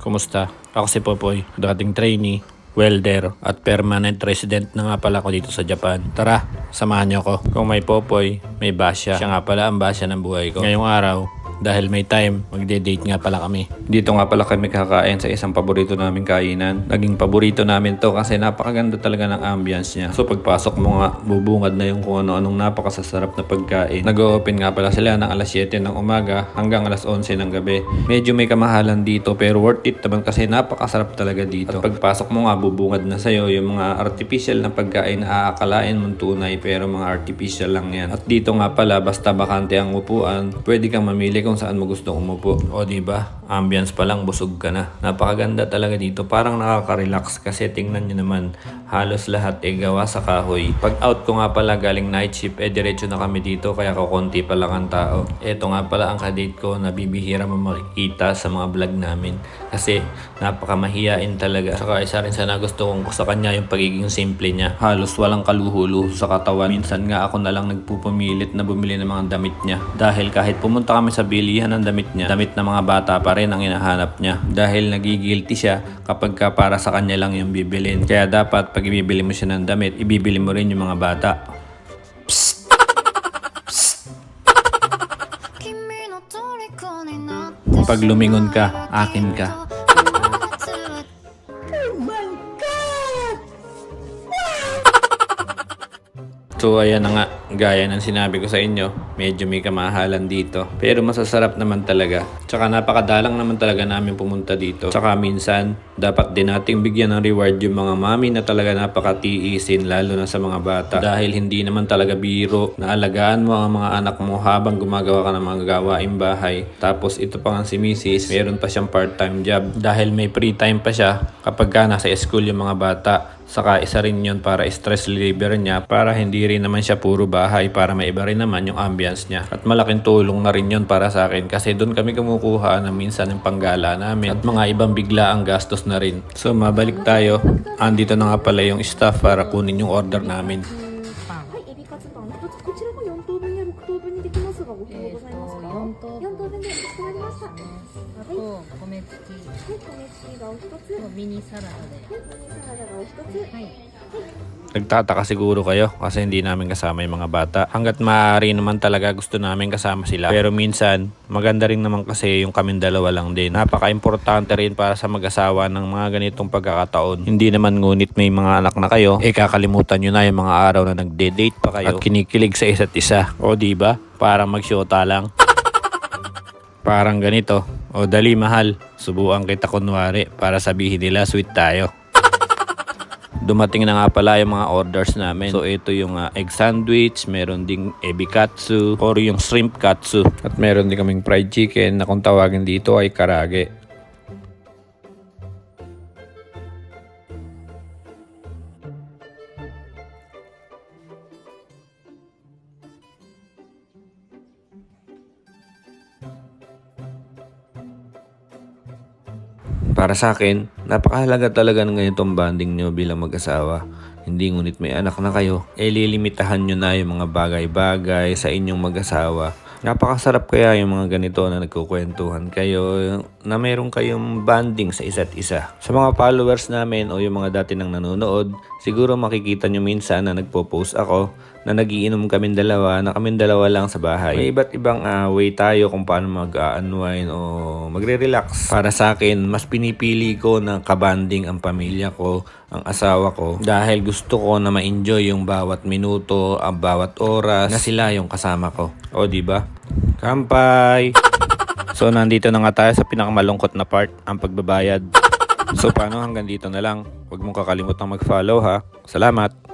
Kumusta? Ako si Popoy, dating trainee, welder at permanent resident na nga pala ako dito sa Japan. Tara, samahan niyo ako. Kung may Popoy, may Basya. Siya nga pala ang Basya ng buhay ko. Ngayong araw, dahil may time, magde-date nga pala kami. Dito nga pala kami kakain sa isang paborito naming kainan. Naging paborito namin to kasi napakaganda talaga ng ambience niya. So pagpasok mo nga, bubungad na yung kung ano-anong napakasasarap na pagkain. Nag-open nga pala sila ng alas 7 ng umaga hanggang alas 11 ng gabi. Medyo may kamahalan dito pero worth it naman kasi napakasarap talaga dito. At pagpasok mo nga, bubungad na sa'yo yung mga artificial na pagkain na aakalain mong tunay pero mga artificial lang yan. At dito nga pala, basta bakante ang upuan, pwede kang mamili kung saan mo gusto umupo. O diba? Ambience pa lang, busog ka na. Napakaganda talaga dito. Parang nakaka-relax kasi tingnan nyo naman, halos lahat gawa sa kahoy. Pag out ko nga pala galing night shift, diretso na kami dito kaya kukunti pa lang ang tao. Eto nga pala ang kadate ko na bibihira mo makikita sa mga vlog namin. Kasi napakamahiyain talaga. Saka isa rin sa nagusto kong sa kanya yung pagiging simple niya. Halos walang kaluhulo sa katawan. Minsan nga ako na lang nagpupumilit na bumili ng mga damit niya. Dahil kahit pumunta kami sa bilihan ng damit niya, damit ng mga bata pa rin ang hinahanap niya. Dahil nagigilty siya kapag para sa kanya lang yung bibilin. Kaya dapat pag ibibili mo siya ng damit, ibibili mo rin yung mga bata. Psst! Psst! Pag lumingon ka, akin ka. So ayan na nga, gaya ng sinabi ko sa inyo, medyo may kamahalan dito. Pero masasarap naman talaga. Tsaka napakadalang naman talaga namin pumunta dito. Tsaka minsan, dapat din nating bigyan ng reward yung mga mami na talaga napakatiisin lalo na sa mga bata. Dahil hindi naman talaga biro na alagaan mo ang mga anak mo habang gumagawa ka ng mga gawaing bahay. Tapos ito pa nga si Mrs. meron pa siyang part-time job. Dahil may free time pa siya kapag nasa school yung mga bata. Saka isa rin yun para stress reliever niya para hindi rin naman siya puro bahay para maiba rin naman yung ambience niya. At malaking tulong na rin yun para sa akin kasi doon kami kumukuha na minsan ng panggala namin at mga ibang bigla ang gastos na rin. So mabalik tayo. Andito na nga pala yung staff para kunin yung order namin. Nagtataka siguro kayo kasi hindi namin kasama yung mga bata. Hanggat maaari naman talaga gusto namin kasama sila. Pero minsan, maganda rin naman kasi yung kaming dalawa lang din. Napaka-importante rin para sa mag-asawa ng mga ganitong pagkakataon. Hindi naman ngunit may mga anak na kayo, kakalimutan nyo na yung mga araw na nagde-date pa kayo at kinikilig sa isa't isa. O diba? Parang mag-shota lang. Parang ganito. O dali mahal, subukan kita kunwari para sabihin nila sweet tayo. Dumating na nga pala yung mga orders namin. So ito yung egg sandwich, meron ding ebi katsu or yung shrimp katsu. At meron din kaming fried chicken na kung tawagin dito ay karage. Para sa akin, napakahalaga talaga ng ganitong bonding nyo bilang mag-asawa. Hindi ngunit may anak na kayo, lilimitahan nyo na yung mga bagay-bagay sa inyong mag-asawa. Napakasarap kaya yung mga ganito na nagkukwentuhan kayo, na meron kayong bonding sa isa't isa. Sa mga followers namin o yung mga dati nang nanonood, siguro makikita nyo minsan na nagpo-post ako na nagiinom kaming dalawa, na kaming dalawa lang sa bahay. May iba't ibang way tayo kung paano mag-unwind o magre-relax. Para sa akin, mas pinipili ko na kabanding ang pamilya ko, ang asawa ko, dahil gusto ko na ma-enjoy yung bawat minuto, ang bawat oras na sila yung kasama ko. O diba? Kampay! So nandito na nga tayo sa pinakamalungkot na part, ang pagbabayad. So paano hanggang dito na lang? Huwag mong kakalimutan mag-follow ha. Salamat!